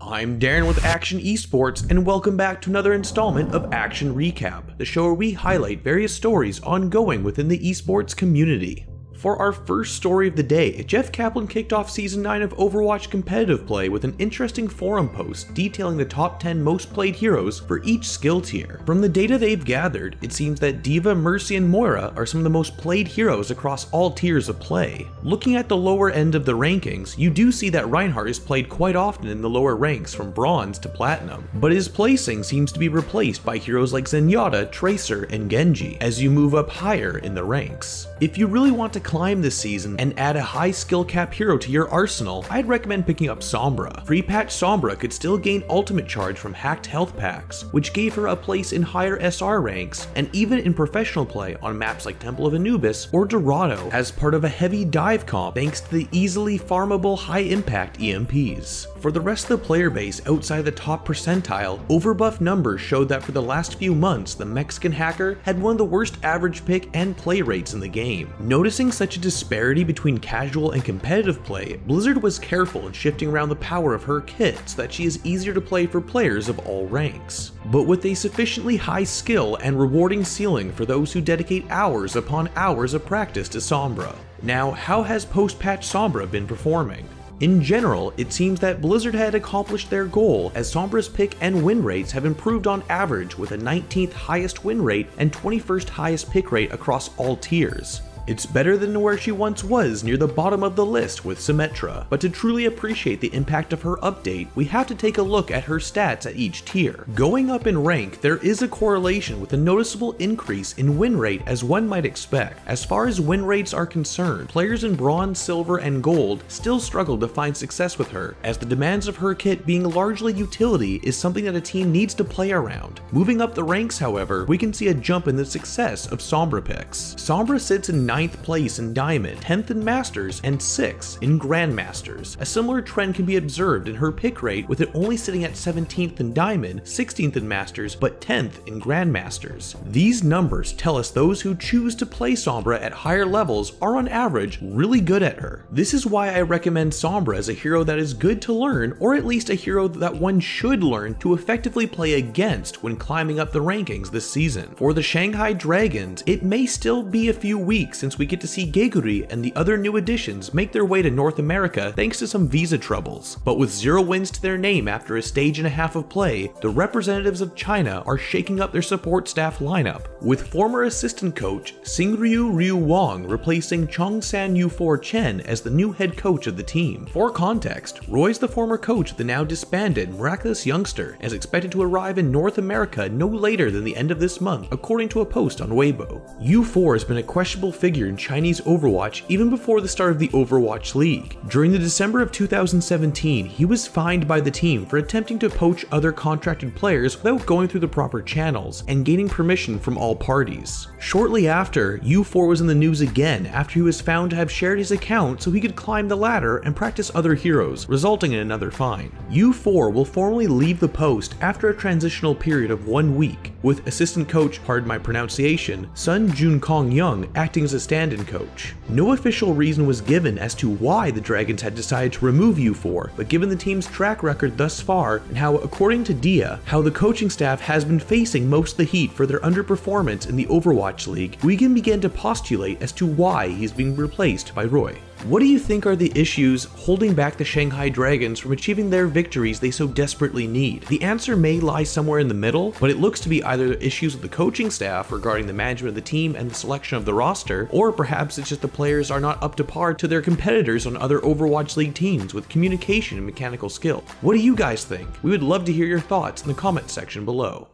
I'm Darren with Akshon Esports, and welcome back to another installment of Akshon Recap, the show where we highlight various stories ongoing within the esports community. For our first story of the day, Jeff Kaplan kicked off Season 9 of Overwatch competitive play with an interesting forum post detailing the top 10 most played heroes for each skill tier. From the data they've gathered, it seems that D.Va, Mercy, and Moira are some of the most played heroes across all tiers of play. Looking at the lower end of the rankings, you do see that Reinhardt is played quite often in the lower ranks from Bronze to Platinum, but his placing seems to be replaced by heroes like Zenyatta, Tracer, and Genji as you move up higher in the ranks. If you really want to climb this season and add a high skill cap hero to your arsenal, I'd recommend picking up Sombra. Pre-patch Sombra could still gain ultimate charge from hacked health packs, which gave her a place in higher SR ranks and even in professional play on maps like Temple of Anubis or Dorado as part of a heavy dive comp thanks to the easily farmable high impact EMPs. For the rest of the player base outside the top percentile, Overbuff numbers showed that for the last few months the Mexican hacker had one of the worst average pick and play rates in the game. Noticing such a disparity between casual and competitive play, Blizzard was careful in shifting around the power of her kit so that she is easier to play for players of all ranks, but with a sufficiently high skill and rewarding ceiling for those who dedicate hours upon hours of practice to Sombra. Now, how has post-patch Sombra been performing? In general, it seems that Blizzard had accomplished their goal as Sombra's pick and win rates have improved on average with a 19th highest win rate and 21st highest pick rate across all tiers. It's better than where she once was near the bottom of the list with Symmetra, but to truly appreciate the impact of her update, we have to take a look at her stats at each tier. Going up in rank, there is a correlation with a noticeable increase in win rate as one might expect. As far as win rates are concerned, players in Bronze, Silver, and Gold still struggle to find success with her, as the demands of her kit being largely utility is something that a team needs to play around. Moving up the ranks, however, we can see a jump in the success of Sombra picks. Sombra sits in 9th place in Diamond, 10th in Masters, and 6th in Grandmasters. A similar trend can be observed in her pick rate, with it only sitting at 17th in Diamond, 16th in Masters, but 10th in Grandmasters. These numbers tell us those who choose to play Sombra at higher levels are on average really good at her. This is why I recommend Sombra as a hero that is good to learn, or at least a hero that one should learn to effectively play against when climbing up the rankings this season. For the Shanghai Dragons, it may still be a few weeks since we get to see Geguri and the other new additions make their way to North America thanks to some visa troubles. But with 0 wins to their name after a stage and a half of play, the representatives of China are shaking up their support staff lineup, with former assistant coach Xingryu Ryu Wang replacing Chongsan Yu4 Chen as the new head coach of the team. For context, Roy's the former coach of the now disbanded Miraculous Youngster and is expected to arrive in North America no later than the end of this month, according to a post on Weibo. Yu4 has been a questionable figure in Chinese Overwatch even before the start of the Overwatch League. During the December of 2017, he was fined by the team for attempting to poach other contracted players without going through the proper channels and gaining permission from all parties. Shortly after, Yu4 was in the news again after he was found to have shared his account so he could climb the ladder and practice other heroes, resulting in another fine. Yu4 will formally leave the post after a transitional period of 1 week, with assistant coach, pardon my pronunciation, Sun Jun Kong Young acting as a stand-in coach. No official reason was given as to why the Dragons had decided to remove Yu4, but given the team's track record thus far and how, according to Dia, how the coaching staff has been facing most of the heat for their underperformance in the Overwatch League, we can begin to postulate as to why he's being replaced by Roy. What do you think are the issues holding back the Shanghai Dragons from achieving their victories they so desperately need? The answer may lie somewhere in the middle, but it looks to be either issues with the coaching staff regarding the management of the team and the selection of the roster, or perhaps it's just the players are not up to par to their competitors on other Overwatch League teams with communication and mechanical skill. What do you guys think? We would love to hear your thoughts in the comment section below.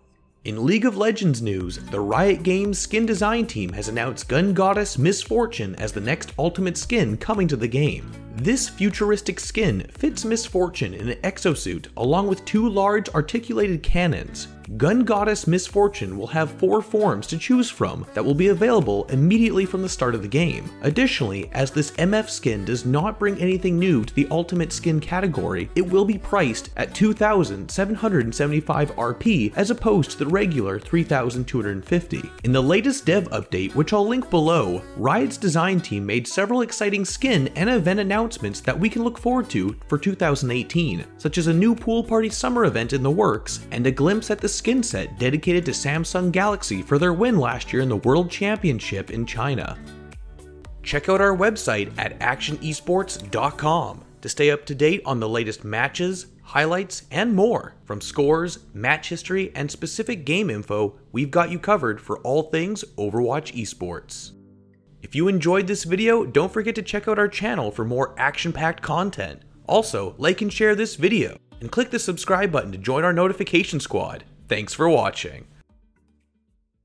In League of Legends news, the Riot Games skin design team has announced Gun Goddess Miss Fortune as the next ultimate skin coming to the game. This futuristic skin fits Miss Fortune in an exosuit along with 2 large articulated cannons. Gun Goddess Miss Fortune will have 4 forms to choose from that will be available immediately from the start of the game. Additionally, as this MF skin does not bring anything new to the ultimate skin category, it will be priced at 2,775 RP as opposed to the regular 3,250. In the latest dev update, which I'll link below, Riot's design team made several exciting skin and event announcements announcements that we can look forward to for 2018, such as a new Pool Party Summer event in the works, and a glimpse at the skin set dedicated to Samsung Galaxy for their win last year in the World Championship in China. Check out our website at actionesports.com to stay up to date on the latest matches, highlights, and more. From scores, match history, and specific game info, we've got you covered for all things Overwatch esports. If you enjoyed this video, don't forget to check out our channel for more action-packed content. Also, like and share this video, and click the subscribe button to join our notification squad. Thanks for watching.